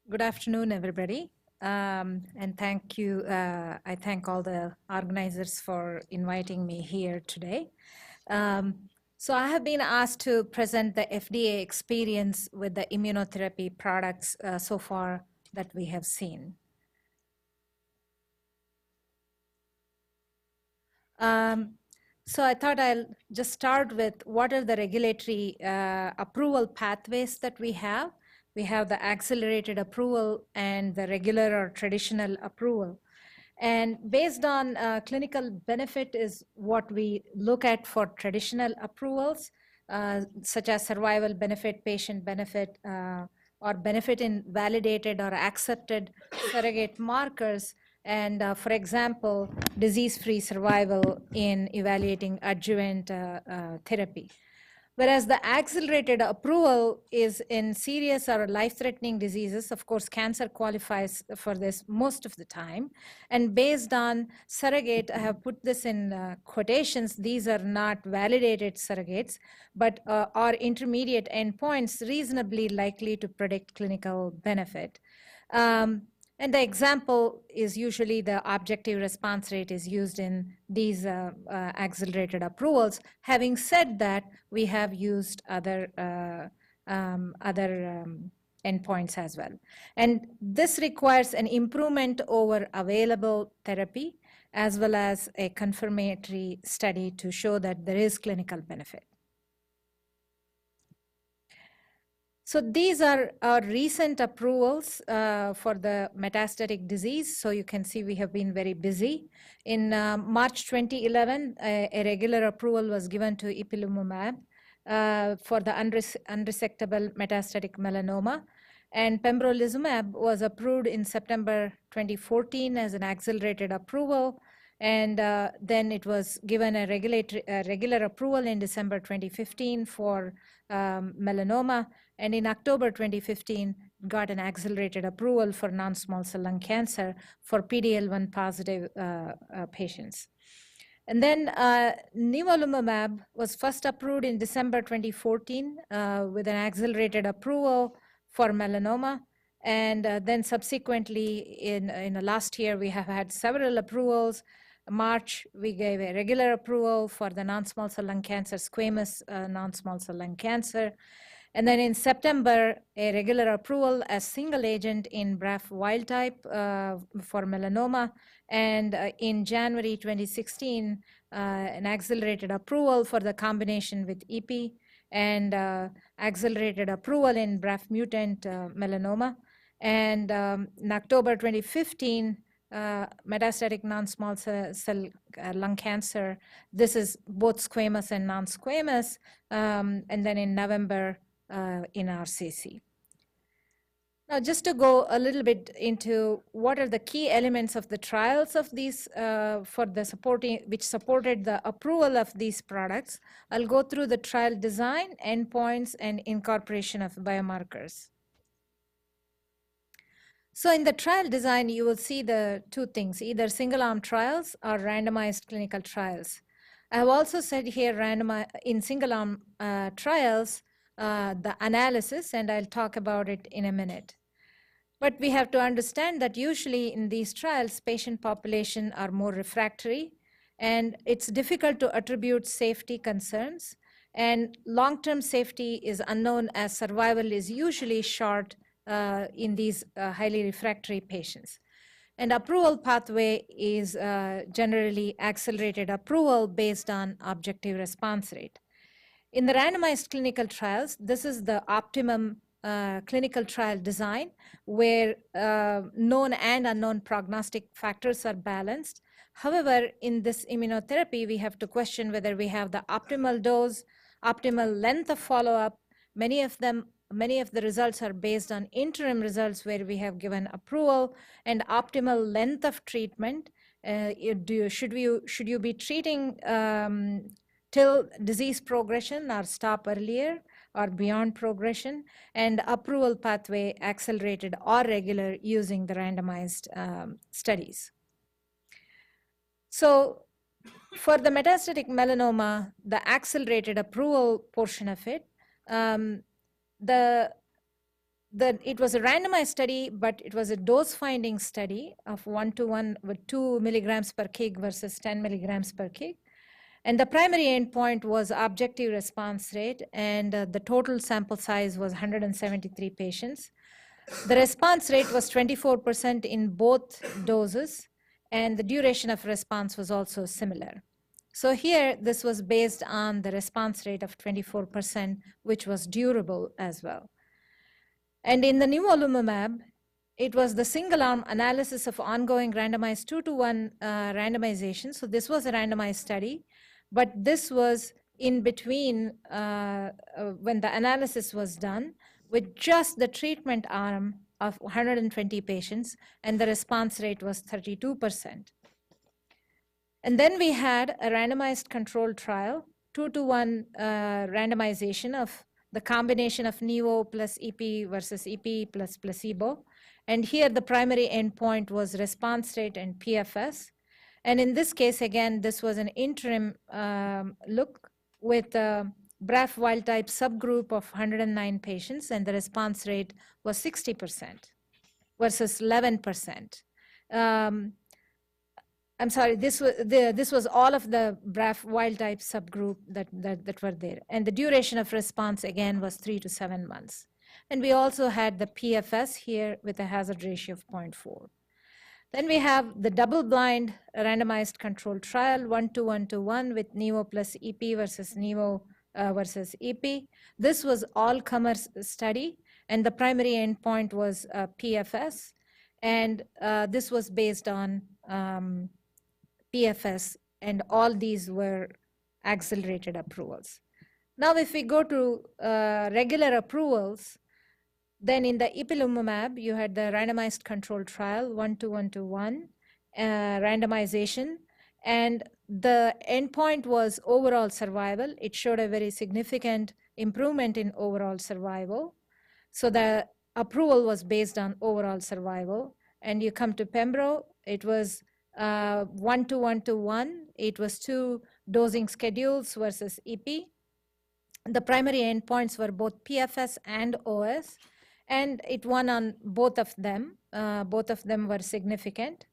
Good afternoon, everybody. And thank you. I thank all the organizers for inviting me here today. So I have been asked to present the FDA experience with the immunotherapy products so far that we have seen. So I thought I'll just start with what are the regulatory approval pathways that we have. We have the accelerated approval and the regular or traditional approval. And based on clinical benefit is what we look at for traditional approvals, such as survival benefit, patient benefit, or benefit in validated or accepted surrogate markers. And for example, disease-free survival in evaluating adjuvant therapy. Whereas the accelerated approval is in serious or life-threatening diseases. Of course, cancer qualifies for this most of the time. And based on surrogate, I have put this in quotations, these are not validated surrogates, but are intermediate endpoints reasonably likely to predict clinical benefit. And the example is usually the objective response rate is used in these accelerated approvals. Having said that, we have used other endpoints as well. And this requires an improvement over available therapy as well as a confirmatory study to show that there is clinical benefit. So these are our recent approvals for the metastatic disease. So you can see we have been very busy. In March 2011, a regular approval was given to ipilimumab for the unresectable metastatic melanoma. And pembrolizumab was approved in September 2014 as an accelerated approval. And then it was given a regular approval in December 2015 for melanoma. And in October 2015, got an accelerated approval for non-small cell lung cancer for PD-L1 positive patients. And then nivolumab was first approved in December 2014 with an accelerated approval for melanoma. And then subsequently, in the last year, we have had several approvals. March, we gave a regular approval for the non-small cell lung cancer, squamous non-small cell lung cancer. And then in September, a regular approval as single agent in BRAF wild type for melanoma. And in January 2016, an accelerated approval for the combination with EP and accelerated approval in BRAF mutant melanoma. And in October 2015, metastatic non-small cell lung cancer. This is both squamous and non-squamous. And then in November, in RCC. Now, just to go a little bit into what are the key elements of the trials of these for the which supported the approval of these products, I'll go through the trial design, endpoints, and incorporation of biomarkers. So in the trial design, you will see the two things, either single-arm trials or randomized clinical trials. I have also said here in single-arm trials, the analysis, and I'll talk about it in a minute. But we have to understand that usually in these trials, patient population are more refractory, and it's difficult to attribute safety concerns. And long-term safety is unknown as survival is usually short in these highly refractory patients. And approval pathway is generally accelerated approval based on objective response rate. In the randomized clinical trials, this is the optimum clinical trial design where known and unknown prognostic factors are balanced. However, in this immunotherapy, we have to question whether we have the optimal dose, optimal length of follow-up. Many of the results are based on interim results where we have given approval and optimal length of treatment. Should you be treating till disease progression or stop earlier or beyond progression, and approval pathway accelerated or regular using the randomized studies. So for the metastatic melanoma, the accelerated approval portion of it, the It was a randomized study, but it was a dose-finding study of 1-to-1 with 2 milligrams per kg versus 10 milligrams per kg. And the primary endpoint was objective response rate, and the total sample size was 173 patients. The response rate was 24% in both doses, and the duration of response was also similar. So here, this was based on the response rate of 24%, which was durable as well. And in the nivolumab, it was the single-arm analysis of ongoing randomized 2-to-1 randomization. So this was a randomized study, but this was in between when the analysis was done with just the treatment arm of 120 patients, and the response rate was 32%. And then we had a randomized controlled trial, 2-to-1 randomization of the combination of Nivo plus EP versus EP plus placebo. And here the primary endpoint was response rate and PFS. And in this case, again, this was an interim look with a BRAF wild type subgroup of 109 patients, and the response rate was 60% versus 11%. I'm sorry, this was all of the BRAF wild type subgroup that were there. And the duration of response, again, was 3 to 7 months. And we also had the PFS here with a hazard ratio of 0.4. Then we have the double-blind randomized controlled trial, 1-to-1 with Nivo plus EP versus Nivo versus EP. This was all-comers study, and the primary endpoint was PFS. And this was based on PFS, and all these were accelerated approvals. Now, if we go to regular approvals, then in the ipilimumab, you had the randomized controlled trial, 1-to-1 randomization, and the endpoint was overall survival. It showed a very significant improvement in overall survival. So the approval was based on overall survival. And you come to Pembro, it was 1-to-1. It was 2 dosing schedules versus EP. The primary endpoints were both PFS and OS, and it won on both of them. Both of them were significant.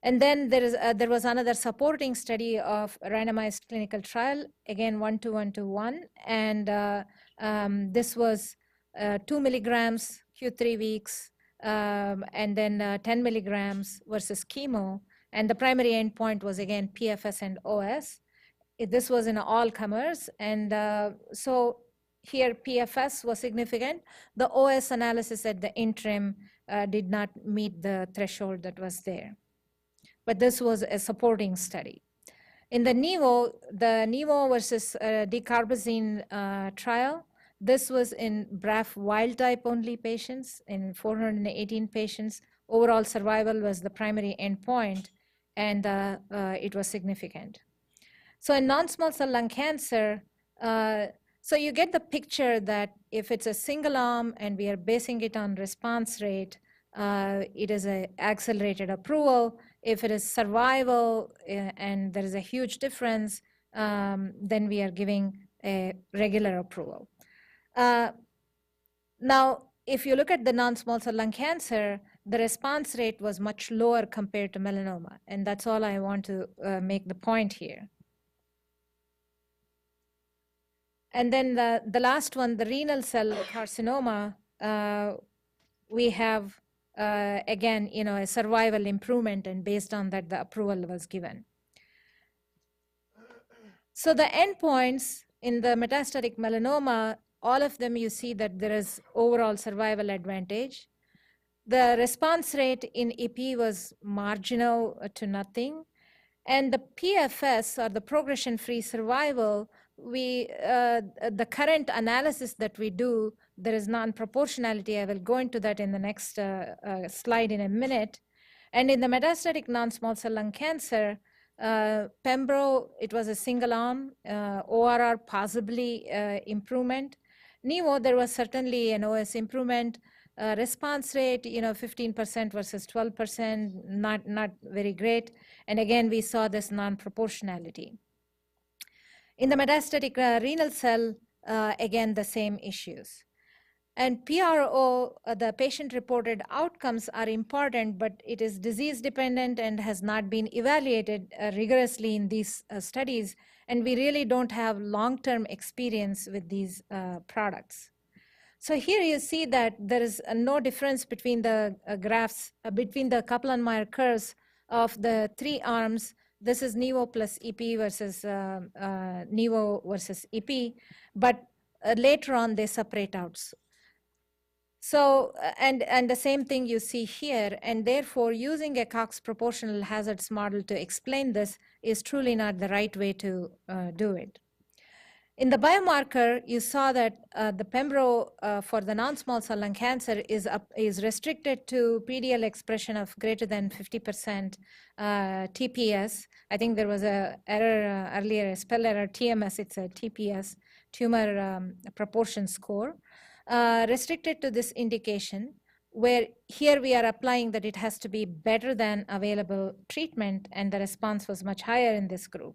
And then there was another supporting study of a randomized clinical trial, again 1-to-1, and this was 2 milligrams Q3 weeks, and then 10 milligrams versus chemo. And the primary endpoint was again PFS and OS. This was in all comers. And so here PFS was significant. The OS analysis at the interim did not meet the threshold that was there. But this was a supporting study. In the Nivo versus dacarbazine trial, this was in BRAF wild type only patients, in 418 patients. Overall survival was the primary endpoint, and it was significant. So in non-small cell lung cancer, so you get the picture that if it's a single arm and we are basing it on response rate, it is an accelerated approval. If it is survival and there is a huge difference, then we are giving a regular approval. Now, if you look at the non-small cell lung cancer, the response rate was much lower compared to melanoma. And that's all I want to make the point here. And then the last one, the renal cell carcinoma, we have, again, a survival improvement, and based on that, the approval was given. So the endpoints in the metastatic melanoma, all of them, you see that there is overall survival advantage. The response rate in EP was marginal to nothing. And the PFS, or the progression-free survival, the current analysis that we do, there is non-proportionality. I will go into that in the next slide in a minute. And in the metastatic non-small cell lung cancer, Pembro, it was a single arm, ORR possibly improvement. Nivo, there was certainly an OS improvement. Response rate, 15% versus 12%, not very great. And again, we saw this non-proportionality. In the metastatic renal cell, again, the same issues. And PRO, the patient-reported outcomes, are important, but it is disease-dependent and has not been evaluated rigorously in these studies, and we really don't have long-term experience with these products. So here you see that there is no difference between the graphs, between the Kaplan-Meier curves of the three arms. This is Nivo plus EP versus Nivo versus EP, but later on they separate out. So, and the same thing you see here, and therefore using a Cox proportional hazards model to explain this is truly not the right way to do it. In the biomarker, you saw that the Pembro for the non-small cell lung cancer is restricted to PDL expression of greater than 50% TPS. I think there was a error earlier, a spell error, TMS, it's a TPS, tumor proportion score. Restricted to this indication, where here we are applying that it has to be better than available treatment, and the response was much higher in this group.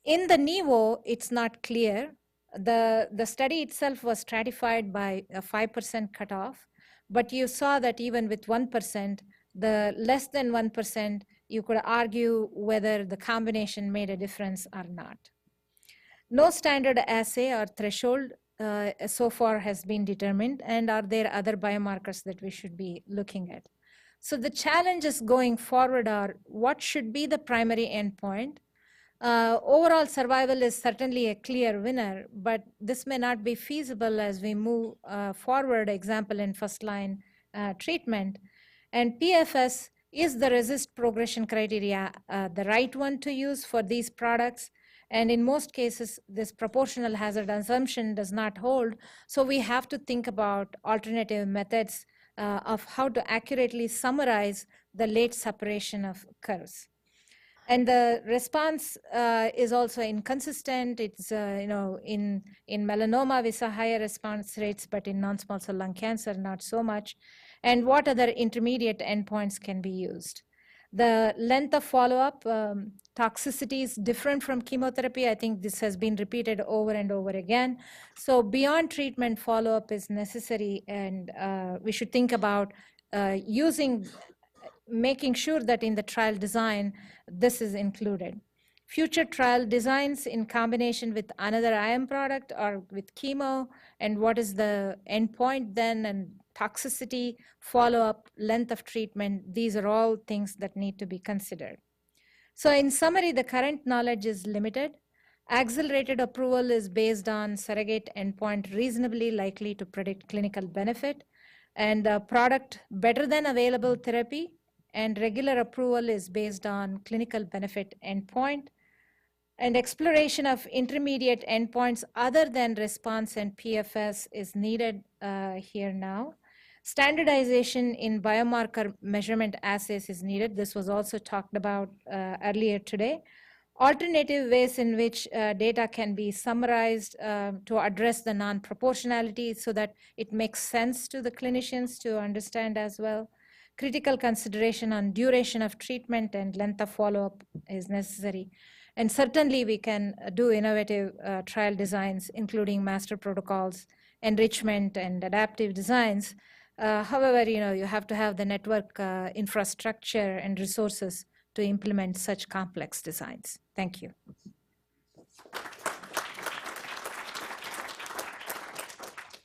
In the NIVO, it's not clear. The study itself was stratified by a 5% cutoff, but you saw that even with 1%, the less than 1%, you could argue whether the combination made a difference or not. No standard assay or threshold so far has been determined, and are there other biomarkers that we should be looking at? So the challenges going forward are what should be the primary endpoint? Overall survival is certainly a clear winner, but this may not be feasible as we move forward, example in first line treatment. And PFS is the resist progression criteria the right one to use for these products? And in most cases, this proportional hazard assumption does not hold. So we have to think about alternative methods of how to accurately summarize the late separation of curves. And the response is also inconsistent. It's, in melanoma, we saw higher response rates, but in non-small cell lung cancer, not so much. And what other intermediate endpoints can be used? The length of follow-up, toxicity is different from chemotherapy. I think this has been repeated over and over again. So beyond treatment, follow-up is necessary, and we should think about making sure that in the trial design, this is included. Future trial designs in combination with another IM product or with chemo, and what is the endpoint then, and toxicity, follow-up, length of treatment, these are all things that need to be considered. So in summary, the current knowledge is limited. Accelerated approval is based on surrogate endpoint reasonably likely to predict clinical benefit, and the product better than available therapy, and regular approval is based on clinical benefit endpoint. And exploration of intermediate endpoints other than response and PFS is needed here now. Standardization in biomarker measurement assays is needed. This was also talked about earlier today. Alternative ways in which data can be summarized to address the non-proportionality so that it makes sense to the clinicians to understand as well. Critical consideration on duration of treatment and length of follow-up is necessary. And certainly we can do innovative trial designs, including master protocols, enrichment, and adaptive designs. However, you have to have the network infrastructure and resources to implement such complex designs. Thank you.